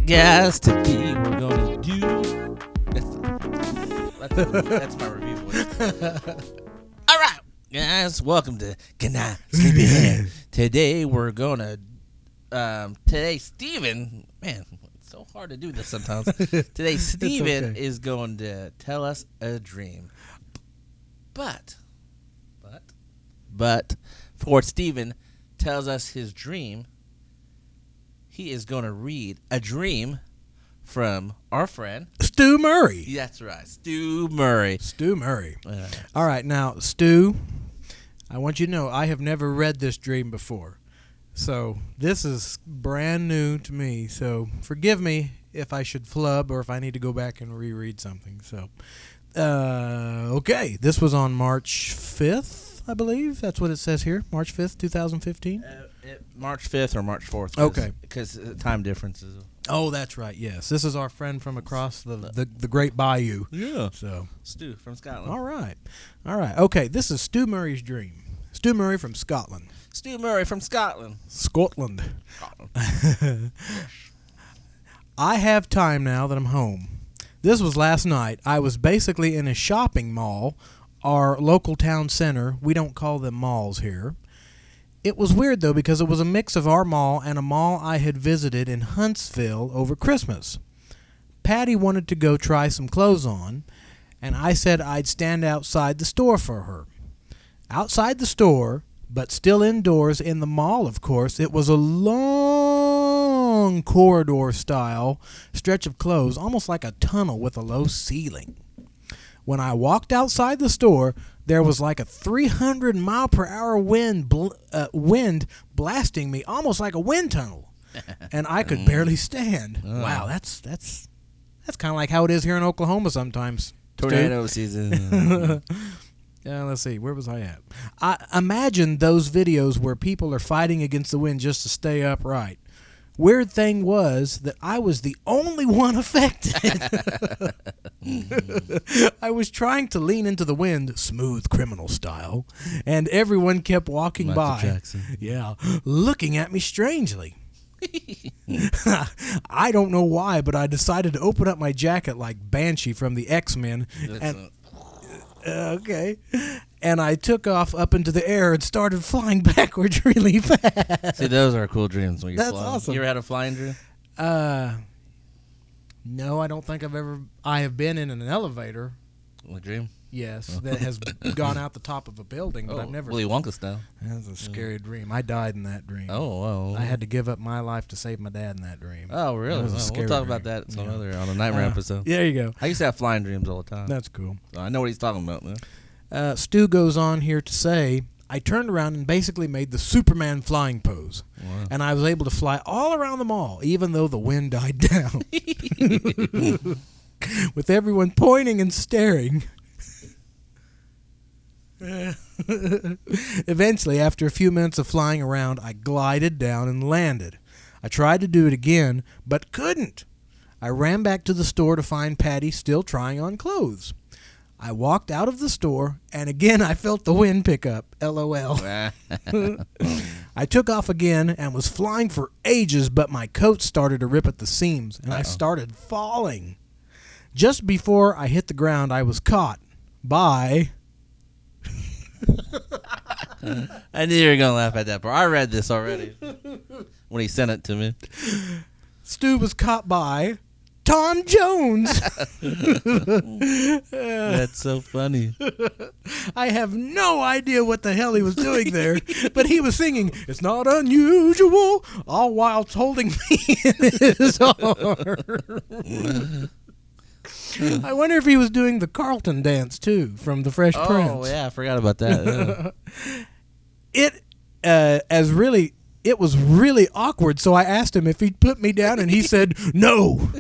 Guys, today we're gonna do. That's my review voice. All right, guys, welcome to Goodnight, Sleepyhead. Today we're gonna. Today Steven, man, it's so hard to do this sometimes. Today Steven is going to tell us a dream. But before Steven tells us his dream, he is going to read a dream from our friend Stu Murray. That's right, Stu Murray. Stu Murray. All right, now, Stu, I want you to know I have never read this dream before. So this is brand new to me. So forgive me if I should flub or if I need to go back and reread something. So, okay, this was on March 5th, I believe. That's what it says here, March 5th, 2015. March 5th or March 4th. Okay. Because time differences. Oh, that's right, yes. This is our friend from across the Great Bayou. Yeah. So Stu from Scotland. All right. Okay, this is Stu Murray's dream. Stu Murray from Scotland. Stu Murray from Scotland. Scotland. I have time now that I'm home. This was last night. I was basically in a shopping mall, our local town center. We don't call them malls here. It was weird, though, because it was a mix of our mall and a mall I had visited in Huntsville over Christmas. Patty wanted to go try some clothes on, and I said I'd stand outside the store for her. Outside the store, but still indoors in the mall, of course, it was a long corridor-style stretch of clothes, almost like a tunnel with a low ceiling. When I walked outside the store, there was like a 300-mile-per-hour wind blasting me, almost like a wind tunnel, and I could barely stand. Wow, that's kind of like how it is here in Oklahoma sometimes. Tornado season. Let's see, where was I at? I imagine those videos where people are fighting against the wind just to stay upright. Weird thing was that I was the only one affected. I was trying to lean into the wind, smooth criminal style, and everyone kept walking Michael by. Jackson. Yeah, looking at me strangely. I don't know why, but I decided to open up my jacket like Banshee from the X-Men. Okay. And I took off up into the air and started flying backwards really fast. See, those are cool dreams when you're That's flying. awesome. You ever had a flying dream? No, I don't think I have been in an elevator. A dream? Yes, that has gone out the top of a building, but I've never. Willy Wonka style. That's a scary dream. I died in that dream. Oh. I had to give up my life to save my dad in that dream. Oh, really? That was a scary we'll talk dream. about that on a Nightmare episode. There you go. I used to have flying dreams all the time. That's cool. So I know what he's talking about, man. Stu goes on here to say, I turned around and basically made the Superman flying pose. Wow. And I was able to fly all around the mall, even though the wind died down. With everyone pointing and staring. Eventually, after a few minutes of flying around, I glided down and landed. I tried to do it again, but couldn't. I ran back to the store to find Patty still trying on clothes. I walked out of the store, and again I felt the wind pick up. LOL. I took off again and was flying for ages, but my coat started to rip at the seams, and I started falling. Just before I hit the ground, I was caught by... I knew you were going to laugh at that part. I read this already when he sent it to me. Stu was caught by Tom Jones. That's so funny. I have no idea what the hell he was doing there, but he was singing, "It's Not Unusual," all while holding me in his arms. I wonder if he was doing the Carlton dance, too, from The Fresh Prince. Oh, yeah, I forgot about that. Yeah. It was really awkward, so I asked him if he'd put me down, and he said, no.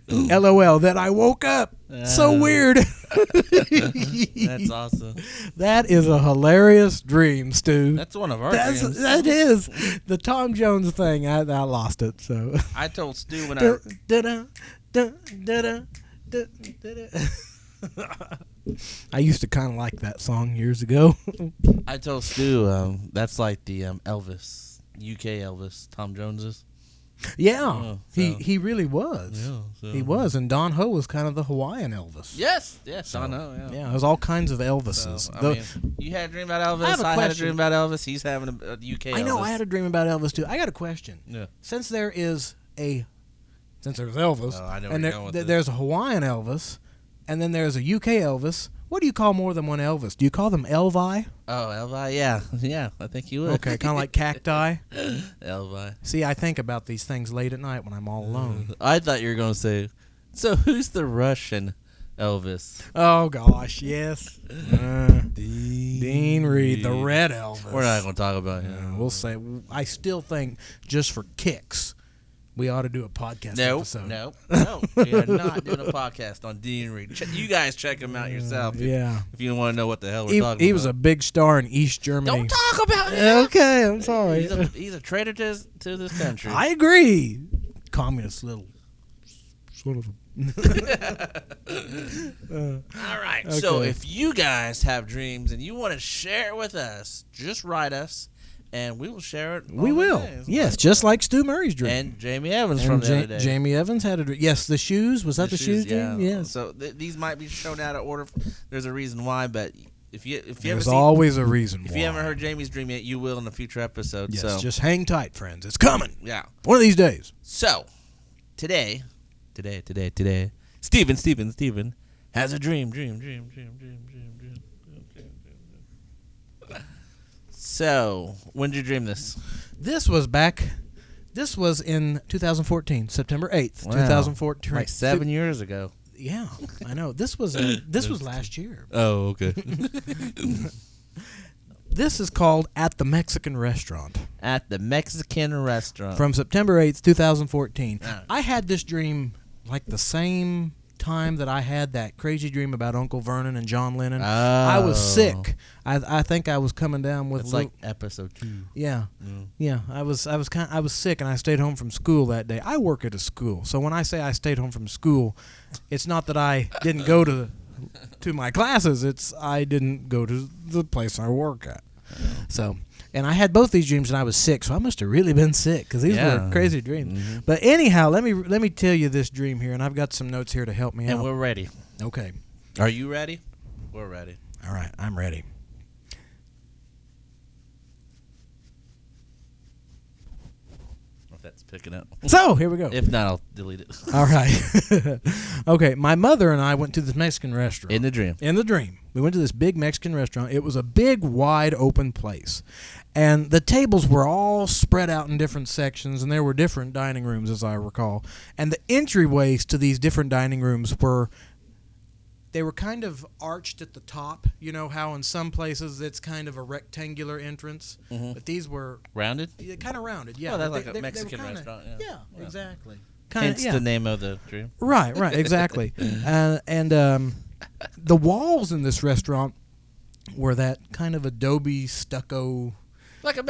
LOL, then I woke up. So weird. That's awesome. That is a hilarious dream, Stu. That's one of our dreams. That is. The Tom Jones thing, I lost it. So I told Stu when I used to kind of like that song years ago. I told Stu that's like the Elvis, UK Elvis, Tom Jones's. Yeah, he really was. Yeah, so. He was, and Don Ho was kind of the Hawaiian Elvis. Yes, Don Ho. Yeah, there's all kinds of Elvises. So, I mean, you had a dream about Elvis. I had a dream about Elvis. He's having a UK Elvis. I know. I had a dream about Elvis too. I got a question. Yeah. Since there's Elvis, and there's a Hawaiian Elvis, and then there's a UK Elvis. What do you call more than one Elvis? Do you call them Elvi? Oh, Elvi, yeah, I think you would. Okay, kind of like cacti. Elvi. See, I think about these things late at night when I'm all alone. I thought you were going to say, so who's the Russian Elvis? Oh gosh, yes. Dean Reed, the Red Elvis. We're not going to talk about him. We'll say. I still think, just for kicks, we ought to do a podcast episode. No. We are not doing a podcast on Dean Reed. You guys check him out yourself. If you want to know what the hell we're talking about. He was a big star in East Germany. Don't talk about him. Okay, I'm sorry. He's a traitor to this country. I agree. Communist little sort of. All right. Okay. So if you guys have dreams and you want to share it with us, just write us. And we will share it. We will. Yes, just like Stu Murray's dream. And Jamie Evans from the other day. Jamie Evans had a dream. Yes, the shoes. Was that the shoes dream? Yeah. Yes. So these might be shown out of order. There's a reason why, but if you There's always a reason why. If you haven't heard Jamie's dream yet, you will in a future episode. Yes, so just hang tight, friends. It's coming. Yeah. One of these days. So today, Steven has a dream. So, when did you dream this? This was in 2014, September 8th, 2014. Like 7 years ago. Yeah, I know. This was last year. Oh, okay. This is called At the Mexican Restaurant. At the Mexican Restaurant. From September 8th, 2014. Oh. I had this dream like the same time that I had that crazy dream about Uncle Vernon and John Lennon. I was sick. I think I was coming down with. It's like episode 2. Yeah, yeah. I was sick and I stayed home from school that day. I work at a school, so when I say I stayed home from school, it's not that I didn't go to my classes. It's I didn't go to the place I work at. So. And I had both these dreams, and I was sick, so I must have really been sick because these were crazy dreams. Mm-hmm. But anyhow, let me tell you this dream here, and I've got some notes here to help me out. And we're ready. Okay. Are you ready? We're ready. All right, I'm ready. If that's picking up. So here we go. If not, I'll delete it. All right. Okay, my mother and I went to this Mexican restaurant. In the dream. In the dream. We went to this big Mexican restaurant. It was a big, wide open place. And the tables were all spread out in different sections, and there were different dining rooms, as I recall. And the entryways to these different dining rooms were kind of arched at the top. You know how in some places it's kind of a rectangular entrance? Mm-hmm. But these were... Rounded? Yeah, kind of rounded, yeah. Oh, that's like a Mexican restaurant. Yeah, exactly. Hence the name of the dream. Right, exactly. The walls in this restaurant were that kind of adobe stucco... Like in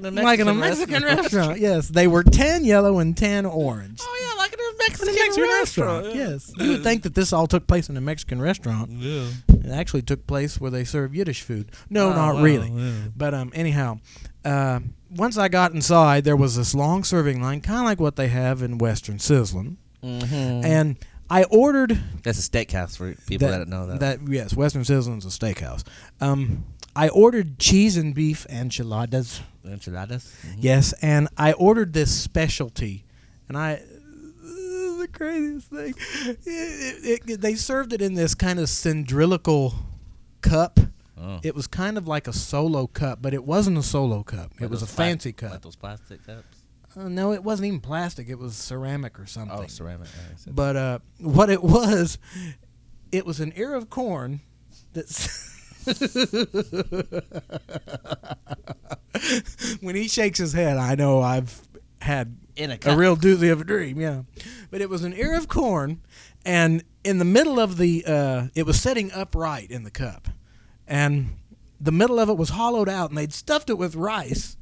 a Mexican restaurant, yes. They were tan yellow and tan orange. Oh, yeah, like in a Mexican restaurant. Yes. You would think that this all took place in a Mexican restaurant. Yeah. It actually took place where they serve Yiddish food. No, not really. Yeah. But anyhow, once I got inside, there was this long serving line, kind of like what they have in Western Sizzlin'. Mm-hmm. And I ordered... That's a steakhouse for people that don't know that. Yes, Western Sizzlin's a steakhouse. I ordered cheese and beef enchiladas. Mm-hmm. Yes, and I ordered this specialty. And the craziest thing, they served it in this kind of cylindrical cup. Oh. It was kind of like a Solo cup, but it wasn't a Solo cup. It was a fancy cup. Like those plastic cups? No, it wasn't even plastic. It was ceramic or something. Oh, ceramic. But what it was an ear of corn that's... When he shakes his head, I know I've had a real doozy of a dream, yeah. But it was an ear of corn, and in the middle of it was sitting upright in the cup. And the middle of it was hollowed out, and they'd stuffed it with rice.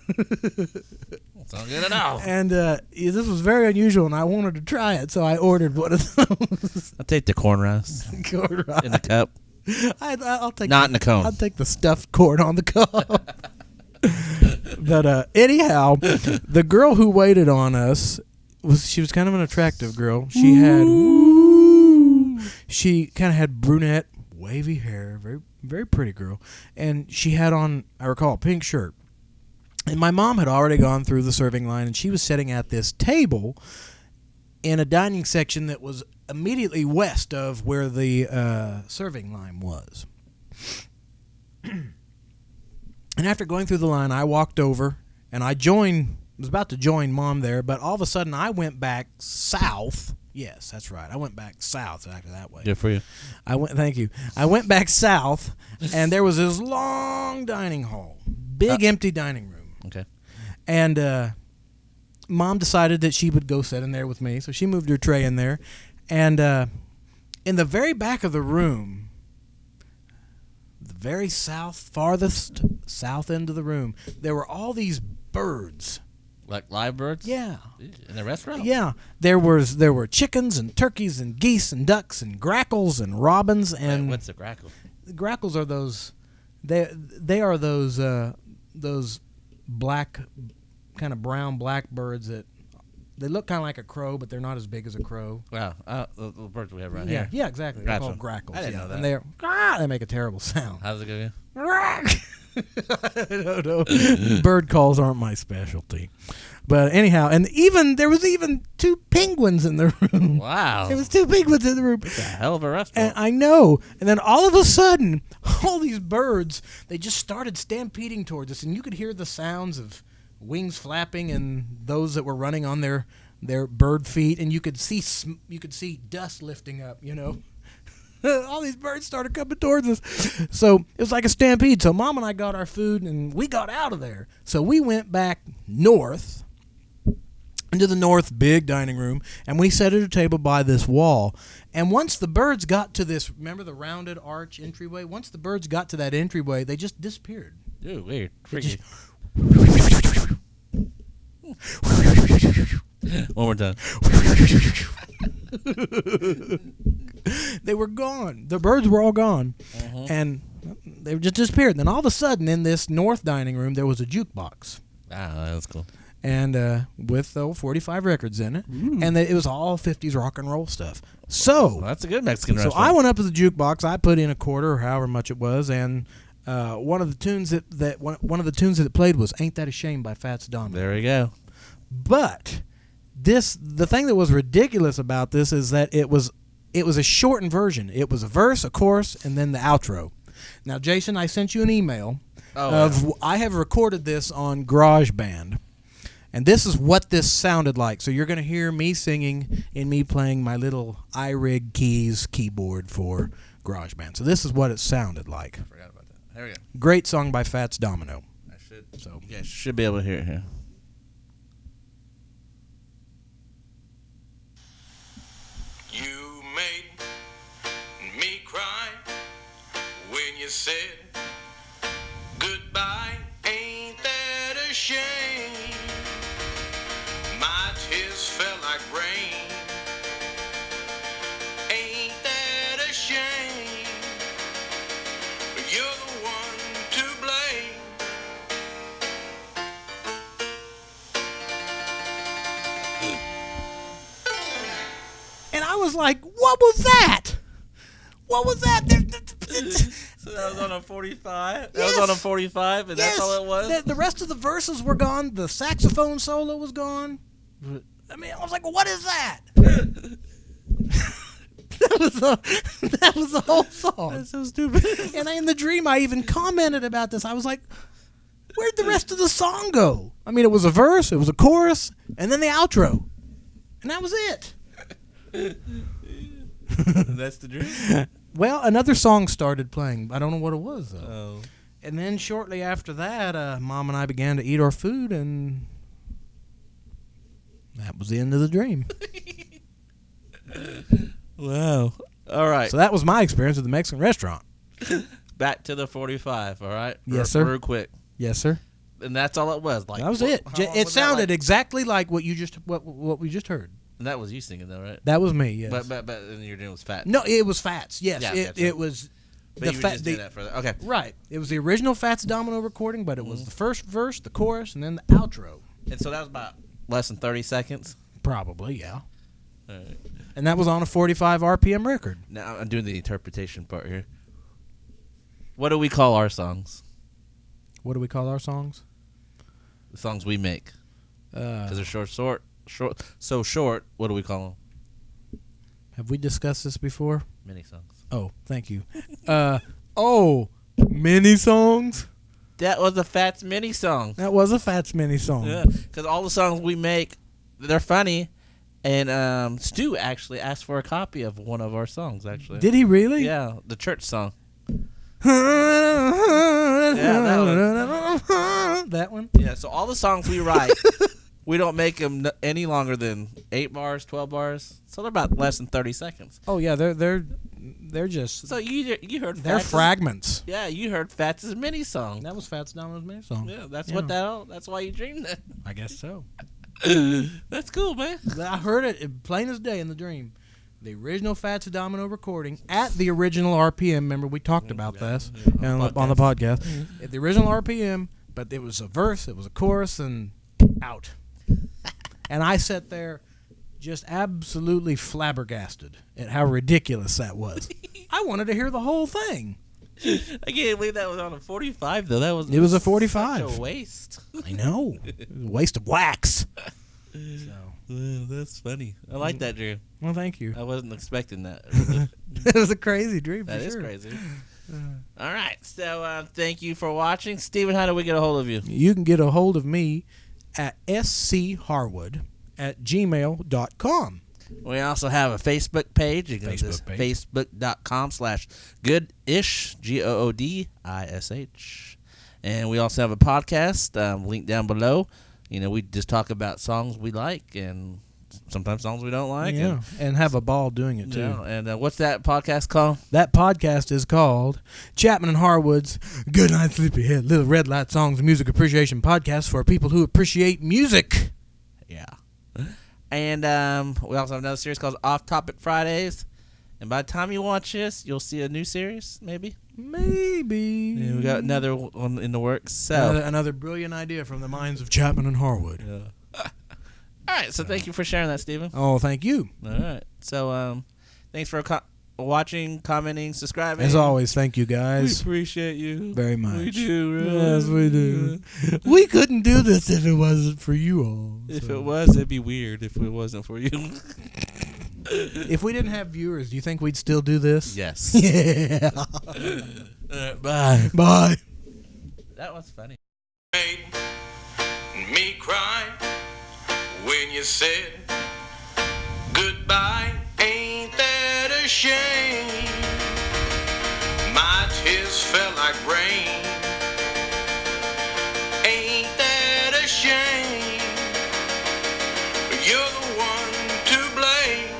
That's not good at all. And this was very unusual, and I wanted to try it, so I ordered one of those. I'll take the corn rice. Corn rice. In the cup. I'll take not in the cone. I'll take the stuffed corn on the cup. But anyhow, the girl who waited on us she was kind of an attractive girl. She kind of had brunette, wavy hair, very very pretty girl, and she had on, I recall, a pink shirt. And my mom had already gone through the serving line, and she was sitting at this table in a dining section that was immediately west of where the serving line was. And after going through the line, I walked over, and I was about to join Mom there, but all of a sudden I went back south. Yes, that's right. I went back south after that way. Good for you. Thank you. I went back south, and there was this long dining hall, big empty dining room. Okay. And Mom decided that she would go sit in there with me, so she moved her tray in there. And in the very back of the room, the very farthest south end of the room, there were all these birds. Like live birds? Yeah. In the restaurant? Yeah. There were chickens and turkeys and geese and ducks and grackles and robins and. What's a grackle? Grackles are those. They are those black, kind of brown black birds that they look kind of like a crow, but they're not as big as a crow. Wow. The birds we have right here. here. Yeah, exactly. They're called grackles. I didn't know that. And they make a terrible sound. How's it go? I don't know. Bird calls aren't my specialty. But anyhow, and there was even 2 penguins in the room. Wow. There was 2 penguins in the room. It's a hell of a restaurant. And I know. And then all of a sudden, all these birds, they just started stampeding towards us, and you could hear the sounds of wings flapping and those that were running on their bird feet, and you could see dust lifting up, All these birds started coming towards us. So it was like a stampede. So Mom and I got our food, and we got out of there. So we went back north, into the north big dining room, and we sat at a table by this wall. And once the birds got to this, remember the rounded arch entryway? Once the birds got to that entryway, they just disappeared. Ooh, weird. Freaky. One more time. They were gone. The birds were all gone. And they just disappeared. And then all of a sudden, in this north dining room, there was a jukebox. Wow, that's cool. And with 45 records in it. And it was all 50s rock and roll stuff. So well, that's a good Mexican restaurant. So I went up to the jukebox. I put in a quarter or however much it was, and one of the tunes that it played was "Ain't That a Shame" by Fats Domino. There we go. But the thing that was ridiculous about this is that it was a shortened version. It was a verse, a chorus, and then the outro. Now, Jason, I sent you an email I have recorded this on GarageBand, and this is what this sounded like. So you're going to hear me singing and me playing my little iRig keys keyboard for GarageBand. So this is what it sounded like. I forgot about that. There we go. Great song by Fats Domino. You guys should be able to hear it here. You made me cry when you said goodbye. Ain't that a shame? My tears fell like rain. Ain't that a shame? You're the one to blame. And I was like, what was that? What was that? So that was on a 45? That Yes. was on a 45, and that's all it was? The rest of the verses were gone. The saxophone solo was gone. I mean, I was like, what is that? That was the whole song. That's so stupid. And in the dream, I even commented about this. I was like, where'd the rest of the song go? I mean, it was a verse, it was a chorus, and then the outro. And that was it. That's the dream? Well, another song started playing. I don't know what it was, though. Oh. And then shortly after that, Mom and I began to eat our food, and that was the end of the dream. Wow. All right. So that was my experience at the Mexican restaurant. Back to the 45, all right? Yes, sir. Real quick. Yes, sir. And that's all it was. Like That was it. how long It was sounded that, exactly like what we just heard. and that was you singing, though, right? That was me. Yes. But and your dream was fat. No, it was Fats. Yes, Yeah, it gotcha. was. But you just did that for the, okay. Right. It was the original Fats Domino recording, but it was the first verse, the chorus, and then the outro. And so that was about less than 30 seconds? Probably, yeah. All right. And that was on a 45 RPM record. Now I'm doing the interpretation part here. What do we call our songs? What do we call our songs? The songs we make. Because they're so short, what do we call them? Have we discussed this before? Mini songs. Oh, thank you. Mini songs? That was a Fats mini song. That was a Fats mini song. Yeah, because all the songs we make, they're funny. And Stu actually asked for a copy of one of our songs, actually. Did he really? Yeah, the church song. That one? Yeah, so all the songs we write, we don't make them any longer than 8 bars, 12 bars. So they're about less than 30 seconds. Oh yeah, they're just. So you heard they're Fats' fragments. Yeah, you heard Fats' mini song. That was Fats Domino's mini song. Yeah, that's that's why you dreamed that. I guess so. That's cool, man. I heard it plain as day in the dream. The original Fats Domino recording at the original RPM. Remember, we talked about this on the podcast. At the original RPM, but it was a verse, it was a chorus, and out. And I sat there just absolutely flabbergasted at how ridiculous that was. I wanted to hear the whole thing. I can't believe that was on a 45, though. It was a 45. Such a waste. I know. It was a waste of wax. That's funny. I like that dream. Well, thank you. I wasn't expecting that. It was a crazy dream. That is crazy. All right. So thank you for watching. Steven, how do we get a hold of you? You can get a hold of me at scharwood@gmail.com. We also have a Facebook page. You can go to facebook.com/goodish, GOODISH. And we also have a podcast, link down below. You know, we just talk about songs we like and sometimes songs we don't like. Yeah, and have a ball doing it, too. Yeah, and what's that podcast called? That podcast is called Chapman and Harwood's Goodnight, Sleepyhead, Little Red Light Songs and Music Appreciation Podcast for people who appreciate music. Yeah. And we also have another series called Off Topic Fridays. And by the time you watch this, you'll see a new series, maybe. Maybe. And we got another one in the works. So another brilliant idea from the minds of Chapman and Harwood. Yeah. All right. So thank you for sharing that, Stephen. Oh, thank you. All right. So thanks for watching, commenting, subscribing. As always, thank you guys. We appreciate you very much. We do. Really. Yes, we do. We couldn't do this if it wasn't for you all. If it was, it'd be weird if it wasn't for you. If we didn't have viewers, do you think we'd still do this? Yes. Yeah. Bye. Bye. That was funny. Made me cry when you said goodbye. Ain't that a shame? My tears fell like rain. Ain't that a shame? You're the one to blame.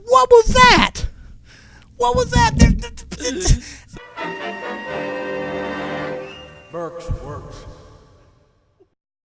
What was that? What was that? Burks works.